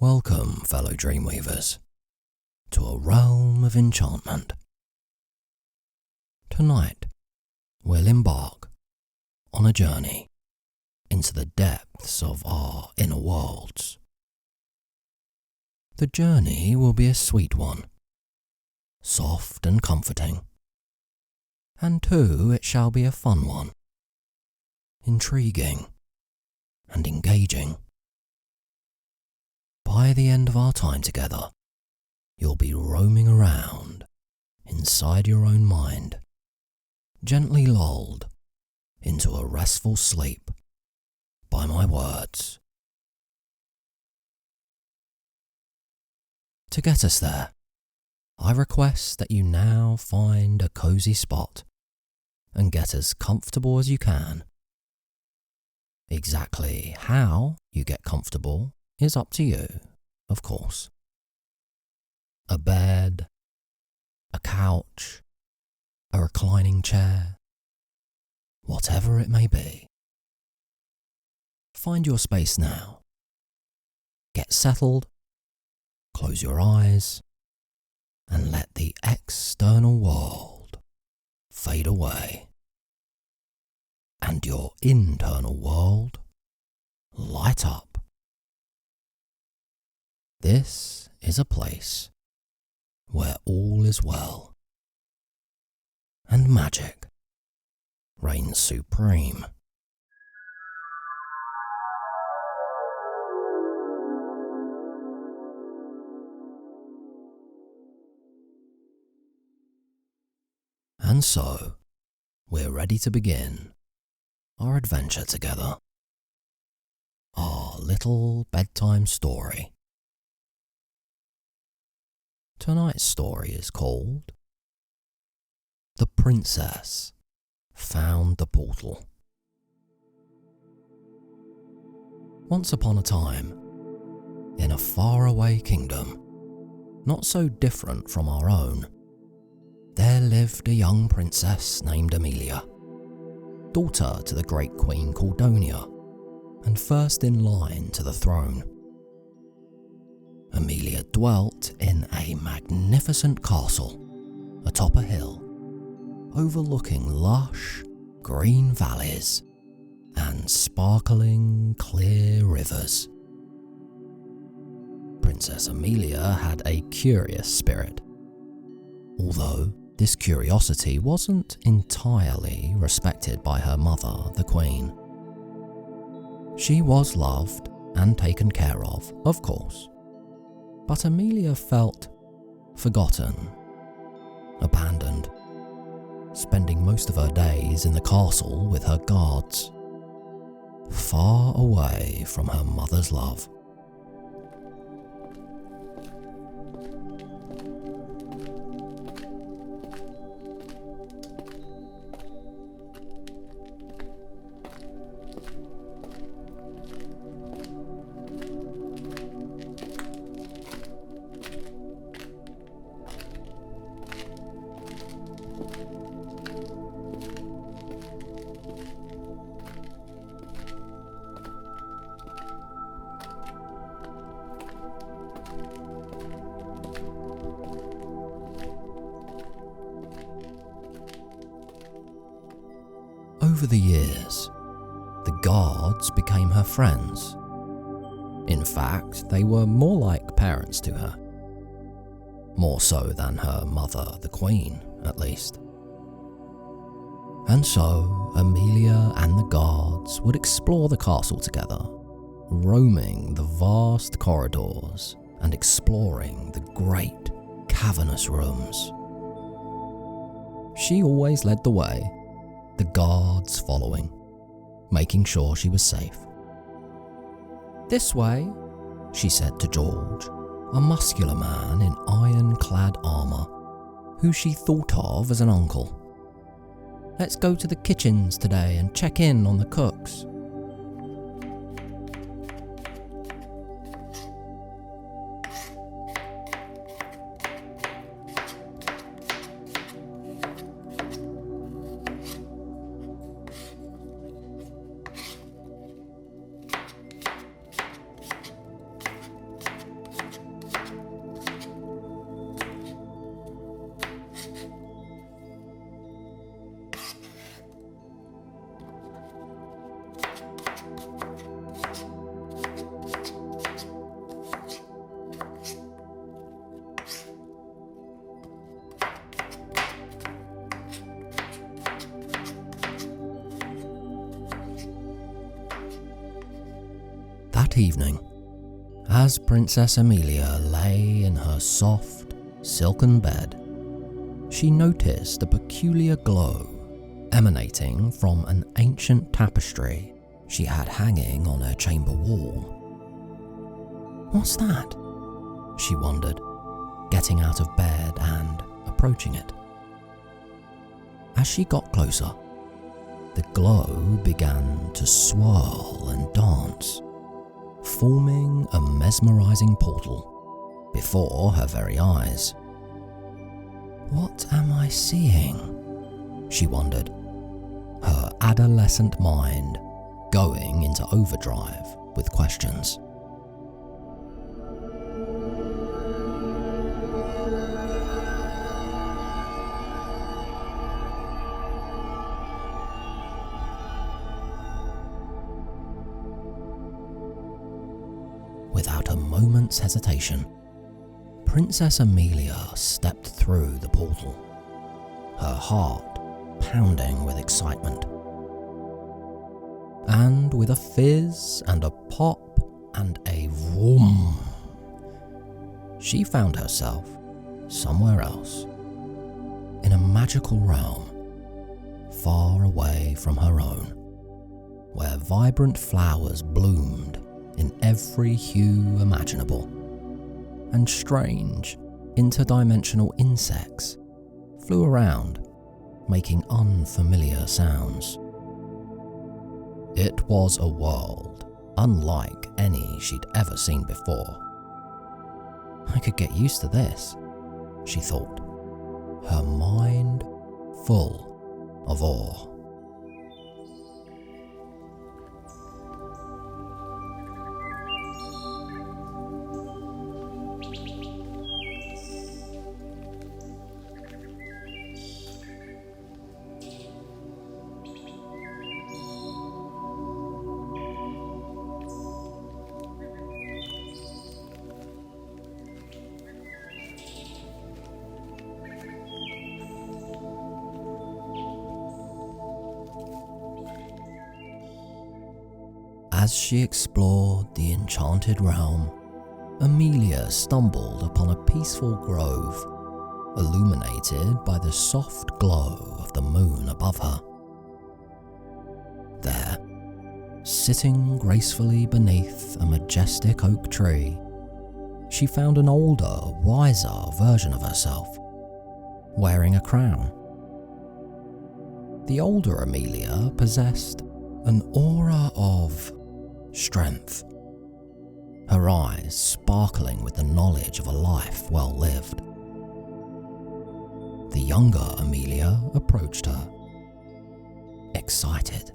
Welcome, fellow dreamweavers, to a realm of enchantment. Tonight, we'll embark on a journey into the depths of our inner worlds. The journey will be a sweet one, soft and comforting, and too it shall be a fun one, intriguing and engaging. By the end of our time together, you'll be roaming around inside your own mind, gently lulled into a restful sleep by my words. To get us there, I request that you now find a cozy spot and get as comfortable as you can. Exactly how you get comfortable is up to you, of course. A bed, a couch, a reclining chair, whatever it may be. Find your space now. Get settled, close your eyes, and let the external world fade away, and your internal world light up. This is a place where all is well, and magic reigns supreme. And so, we're ready to begin our adventure together. Our little bedtime story. Tonight's story is called The Princess Found the Portal. Once upon a time, in a faraway kingdom, not so different from our own, there lived a young princess named Amelia, daughter to the great queen Cordonia, and first in line to the throne. Amelia dwelt in a magnificent castle atop a hill, overlooking lush green valleys and sparkling clear rivers. Princess Amelia had a curious spirit, although this curiosity wasn't entirely respected by her mother, the queen. She was loved and taken care of course, but Amelia felt forgotten, abandoned, spending most of her days in the castle with her guards, far away from her mother's love. Over the years, the guards became her friends. In fact, they were more like parents to her. More so than her mother, the queen, at least. And so, Amelia and the guards would explore the castle together, roaming the vast corridors and exploring the great, cavernous rooms. She always led the way, the guards following, making sure she was safe. "This way," she said to George, a muscular man in iron-clad armour, who she thought of as an uncle. "Let's go to the kitchens today and check in on the cooks." evening, as Princess Amelia lay in her soft, silken bed, she noticed a peculiar glow emanating from an ancient tapestry she had hanging on her chamber wall. "What's that?" she wondered, getting out of bed and approaching it. As she got closer, the glow began to swirl and dance, forming a mesmerizing portal before her very eyes. "What am I seeing?" she wondered, her adolescent mind going into overdrive with questions. Without a moment's hesitation, Princess Amelia stepped through the portal, her heart pounding with excitement. And with a fizz and a pop and a vroom, she found herself somewhere else, in a magical realm, far away from her own, where vibrant flowers bloomed in every hue imaginable, and strange, interdimensional insects flew around, making unfamiliar sounds. It was a world unlike any she'd ever seen before. "I could get used to this," she thought, her mind full of awe. As she explored the enchanted realm, Amelia stumbled upon a peaceful grove, illuminated by the soft glow of the moon above her. There, sitting gracefully beneath a majestic oak tree, she found an older, wiser version of herself, wearing a crown. The older Amelia possessed an aura of strength, her eyes sparkling with the knowledge of a life well lived. The younger Amelia approached her, excited.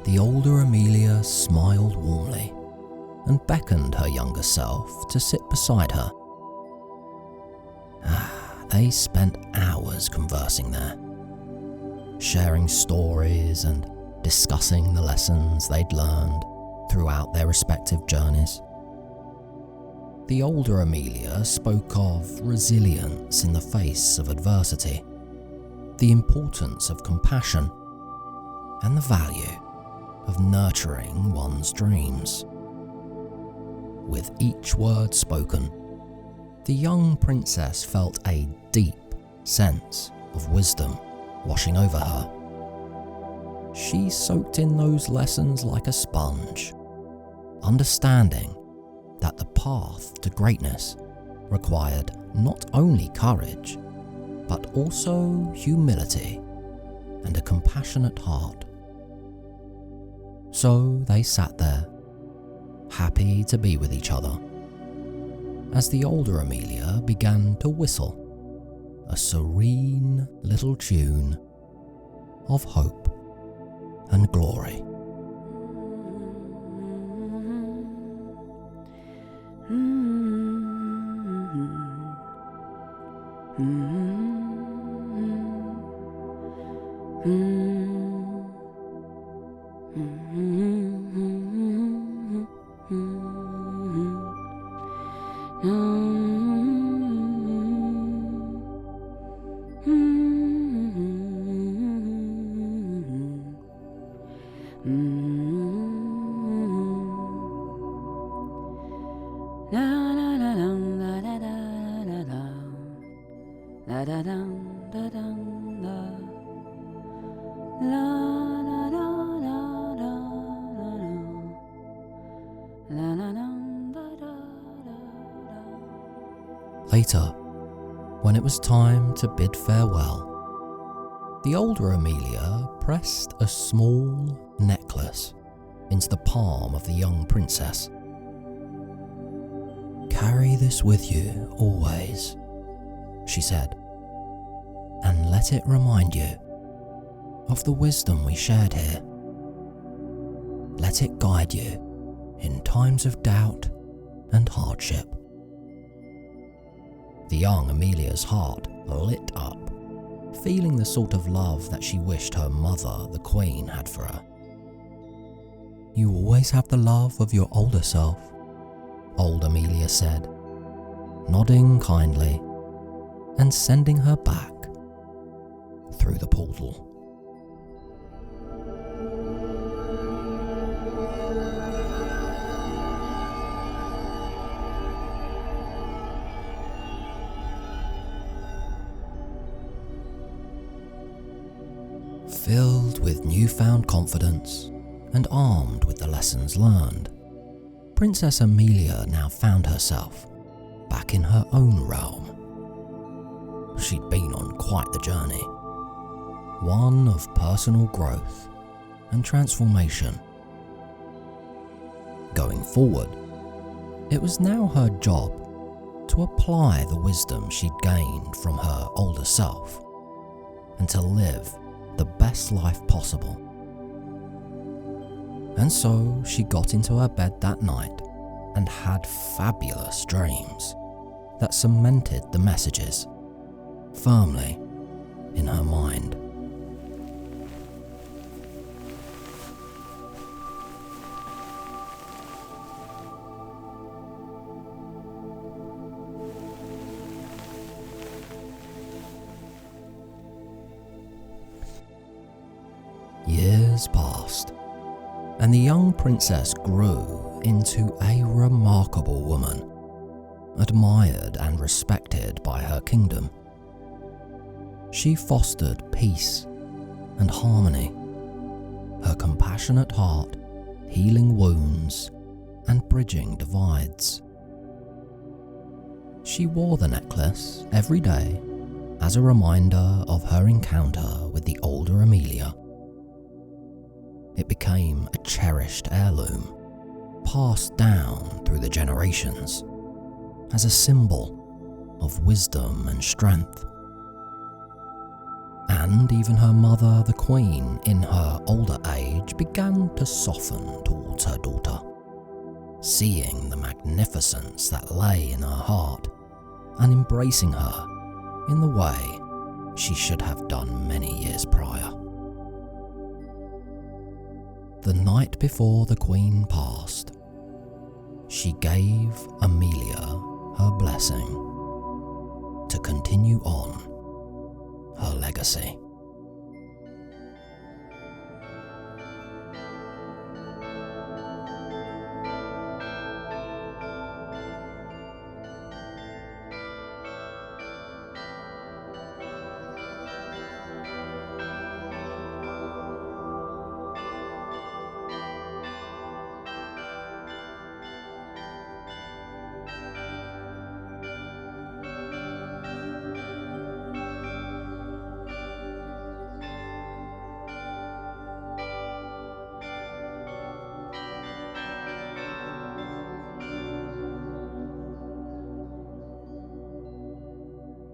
The older Amelia smiled warmly and beckoned her younger self to sit beside her. They spent hours conversing there, sharing stories and discussing the lessons they'd learned throughout their respective journeys. The older Amelia spoke of resilience in the face of adversity, the importance of compassion, and the value of nurturing one's dreams. With each word spoken, the young princess felt a deep sense of wisdom washing over her. She soaked in those lessons like a sponge, understanding that the path to greatness required not only courage, but also humility and a compassionate heart. So they sat there happy to be with each other, as the older Amelia began to whistle a serene little tune of hope and glory. Later, when it was time to bid farewell, the older Amelia pressed a small necklace into the palm of the young princess. "Carry this with you always," she said, "and let it remind you of the wisdom we shared here. Let it guide you in times of doubt and hardship." The young Amelia's heart lit up, feeling the sort of love that she wished her mother, the Queen, had for her. "You always have the love of your older self," old Amelia said, nodding kindly and sending her back through the portal. Filled with newfound confidence and armed with the lessons learned, Princess Amelia now found herself back in her own realm. She'd been on quite the journey, one of personal growth and transformation. Going forward, it was now her job to apply the wisdom she'd gained from her older self and to live the best life possible. And so she got into her bed that night and had fabulous dreams that cemented the messages firmly in her mind. Years passed, and the young princess grew into a remarkable woman, admired and respected by her kingdom. She fostered peace and harmony, her compassionate heart healing wounds and bridging divides. She wore the necklace every day as a reminder of her encounter with the older Amelia. It became a cherished heirloom, passed down through the generations, as a symbol of wisdom and strength. And even her mother, the Queen, in her older age, began to soften towards her daughter, seeing the magnificence that lay in her heart and embracing her in the way she should have done many years prior. The night before the Queen passed, she gave Amelia her blessing to continue on her legacy.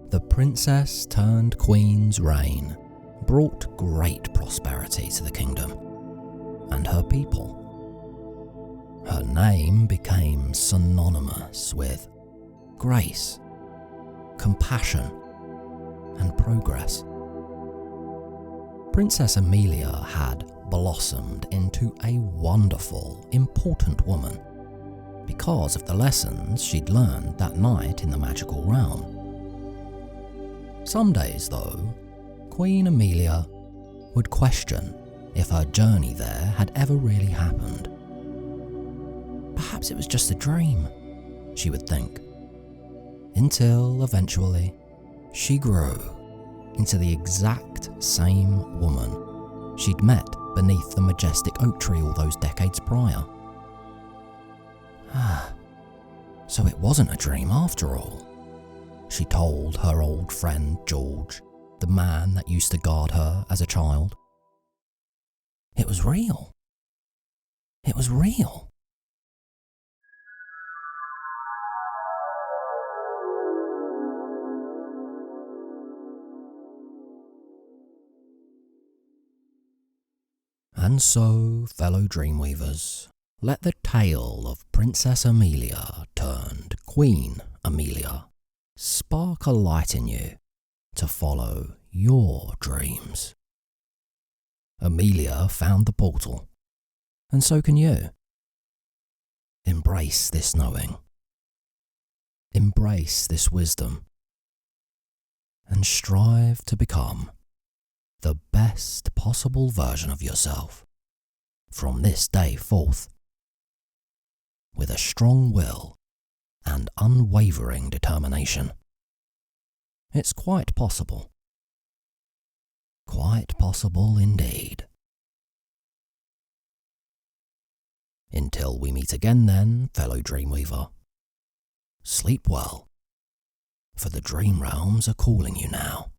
The princess turned queen's reign brought great prosperity to the kingdom and her people. Her name became synonymous with grace, compassion, and progress. Princess Amelia had blossomed into a wonderful, important woman because of the lessons she'd learned that night in the magical realm. Some days, though, Queen Amelia would question if her journey there had ever really happened. Perhaps it was just a dream, she would think, until eventually she grew into the exact same woman she'd met beneath the majestic oak tree all those decades prior. So it wasn't a dream after all, she told her old friend George, the man that used to guard her as a child. It was real. It was real. And so, fellow Dreamweavers, let the tale of Princess Amelia turned Queen Amelia spark a light in you to follow your dreams. Amelia found the portal, and so can you. Embrace this knowing. Embrace this wisdom. And strive to become the best possible version of yourself from this day forth, with a strong will and unwavering determination. It's quite possible. Quite possible indeed. Until we meet again then, fellow Dreamweaver, sleep well, for the dream realms are calling you now,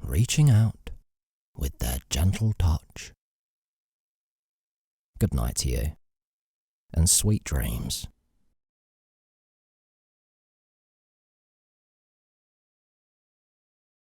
reaching out with their gentle touch. Good night to you, and sweet dreams.